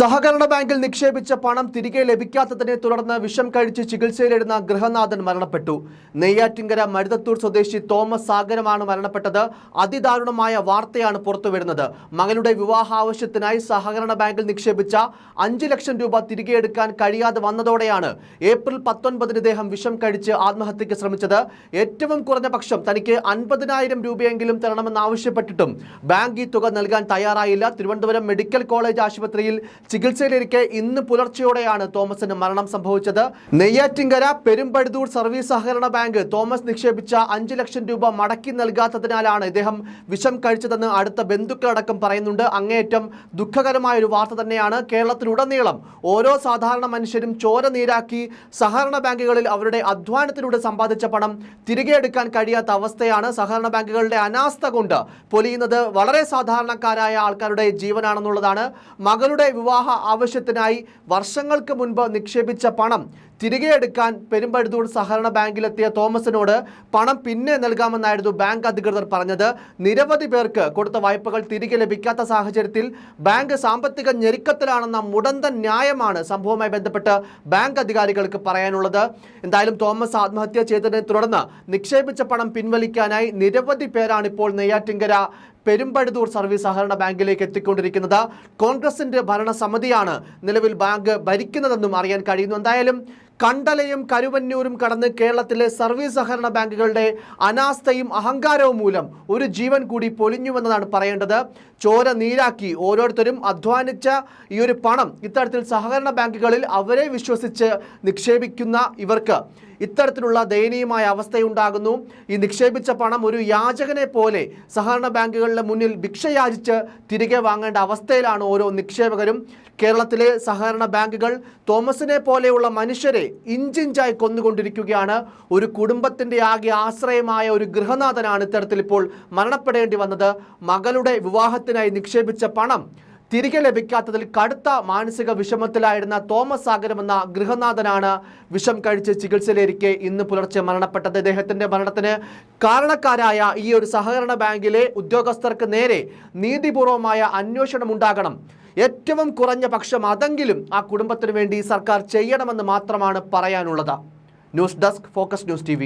സഹകരണ ബാങ്കിൽ നിക്ഷേപിച്ച പണം തിരികെ ലഭിക്കാത്തതിനെ തുടർന്ന് വിഷം കഴിച്ച് ചികിത്സയിലിരുന്ന ഗൃഹനാഥൻ മരണപ്പെട്ടു. നെയ്യാറ്റിൻകര മരുതത്തൂർ സ്വദേശി തോമസ് സാഗരമാണ് മരണപ്പെട്ടത്. അതിദാരുണമായ വാർത്തയാണ് പുറത്തുവരുന്നത്. മകളുടെ വിവാഹാവശ്യത്തിനായി സഹകരണ ബാങ്കിൽ നിക്ഷേപിച്ച 5 ലക്ഷം രൂപ തിരികെ എടുക്കാൻ കഴിയാതെ വന്നതോടെയാണ് ഏപ്രിൽ 19 ഇദ്ദേഹം വിഷം കഴിച്ച് ആത്മഹത്യയ്ക്ക് ശ്രമിച്ചത്. ഏറ്റവും കുറഞ്ഞ പക്ഷം തനിക്ക് 50,000 രൂപയെങ്കിലും തരണമെന്നാവശ്യപ്പെട്ടിട്ടും ബാങ്ക് ഈ തുക നൽകാൻ തയ്യാറായില്ല. തിരുവനന്തപുരം മെഡിക്കൽ കോളേജ് ആശുപത്രിയിൽ ചികിത്സയിലിരിക്കെ ഇന്ന് പുലർച്ചെയോടെയാണ് തോമസിന് മരണം സംഭവിച്ചത്. നെയ്യാറ്റിൻകര പെരുമ്പഴുതൂർ സർവീസ് സഹകരണ ബാങ്ക് തോമസ് നിക്ഷേപിച്ച 5 ലക്ഷം രൂപ മടക്കി നൽകാത്തതിനാലാണ് ഇദ്ദേഹം വിഷം കഴിച്ചതെന്ന് അടുത്ത ബന്ധുക്കളടക്കം പറയുന്നുണ്ട്. അങ്ങേയറ്റം ദുഃഖകരമായ ഒരു വാർത്ത തന്നെയാണ്. കേരളത്തിലുടനീളം ഓരോ സാധാരണ മനുഷ്യരും ചോര നീരാക്കി സഹകരണ ബാങ്കുകളിൽ അവരുടെ അധ്വാനത്തിലൂടെ സമ്പാദിച്ച പണം തിരികെ എടുക്കാൻ കഴിയാത്ത അവസ്ഥയാണ്. സഹകരണ ബാങ്കുകളുടെ അനാസ്ഥ കൊണ്ട് പൊലിയുന്നത് വളരെ സാധാരണക്കാരായ ആൾക്കാരുടെ ജീവനാണെന്നുള്ളതാണ്. മകളുടെ വിവാഹ ആവശ്യത്തിനായി വർഷങ്ങൾക്ക് മുൻപ് നിക്ഷേപിച്ച പണം തിരികെ എടുക്കാൻ പെരുമ്പഴുതൂർ സഹകരണ ബാങ്കിലെത്തിയ തോമസിനോട് പണം പിന്നെ നൽകാമെന്നായിരുന്നു ബാങ്ക് അധികൃതർ പറഞ്ഞത്. നിരവധി പേർക്ക് കൊടുത്ത വായ്പകൾ തിരികെ ലഭിക്കാത്ത സാഹചര്യത്തിൽ ബാങ്ക് സാമ്പത്തിക ഞെരുക്കത്തിലാണെന്ന മുടന്തൻ ന്യായമാണ് സംഭവവുമായി ബന്ധപ്പെട്ട് ബാങ്ക് അധികാരികൾക്ക് പറയാനുള്ളത്. എന്തായാലും തോമസ് ആത്മഹത്യ ചെയ്തതിനെ തുടർന്ന് നിക്ഷേപിച്ച പണം പിൻവലിക്കാനായി നിരവധി പേരാണ് ഇപ്പോൾ നെയ്യാറ്റിൻകര പെരുമ്പഴുതൂർ സർവീസ് സഹകരണ ബാങ്കിലേക്ക് എത്തിക്കൊണ്ടിരിക്കുന്നത്. കോൺഗ്രസിന്റെ ഭരണസമിതിയാണ് നിലവിൽ ബാങ്ക് ഭരിക്കുന്നതെന്നും അറിയാൻ കഴിയുന്നു. എന്തായാലും കണ്ടലയും കരുവന്നൂരും കടന്ന് കേരളത്തിലെ സർവീസ് സഹകരണ ബാങ്കുകളുടെ അനാസ്ഥയും അഹങ്കാരവും മൂലം ഒരു ജീവൻ കൂടി പൊലിഞ്ഞുവെന്നതാണ് പറയേണ്ടത്. ചോര നീരാക്കി ഓരോരുത്തരും അധ്വാനിച്ച ഈ ഒരു പണം ഇത്തരത്തിൽ സഹകരണ ബാങ്കുകളിൽ അവരെ വിശ്വസിച്ച് നിക്ഷേപിക്കുന്ന ഇവർക്ക് ഇത്തരത്തിലുള്ള ദയനീയമായ അവസ്ഥയുണ്ടാകുന്നു. ഈ നിക്ഷേപിച്ച പണം ഒരു യാചകനെ പോലെ സഹകരണ ബാങ്കുകളുടെ മുന്നിൽ ഭിക്ഷയാചിച്ച് തിരികെ വാങ്ങേണ്ട അവസ്ഥയിലാണ് ഓരോ നിക്ഷേപകരും. കേരളത്തിലെ സഹകരണ ബാങ്കുകൾ തോമസിനെ പോലെയുള്ള മനുഷ്യരെ ഇഞ്ചിഞ്ചായി കൊന്നുകൊണ്ടിരിക്കുകയാണ്. ഒരു കുടുംബത്തിൻ്റെ ആകെ ആശ്രയമായ ഒരു ഗൃഹനാഥനാണ് ഇത്തരത്തിൽ ഇപ്പോൾ മരണപ്പെടേണ്ടി വന്നത്. മകളുടെ വിവാഹത്തിനായി നിക്ഷേപിച്ച പണം തിരികെ ലഭിക്കാത്തതിൽ കടുത്ത മാനസിക വിഷമത്തിലായിരുന്ന തോമസ് സാഗരം എന്ന ഗൃഹനാഥനാണ് വിഷം കഴിച്ച് ചികിത്സയിലിരിക്കെ ഇന്ന് പുലർച്ചെ മരണപ്പെട്ടത്. ഇദ്ദേഹത്തിൻ്റെ മരണത്തിന് കാരണക്കാരായ ഈ ഒരു സഹകരണ ബാങ്കിലെ ഉദ്യോഗസ്ഥർക്ക് നേരെ നീതിപൂർവമായ അന്വേഷണം ഉണ്ടാകണം. ഏറ്റവും കുറഞ്ഞ പക്ഷം അതെങ്കിലും ആ കുടുംബത്തിന് വേണ്ടി സർക്കാർ ചെയ്യണമെന്ന് മാത്രമാണ് പറയാനുള്ളത്. News desk, focus news TV.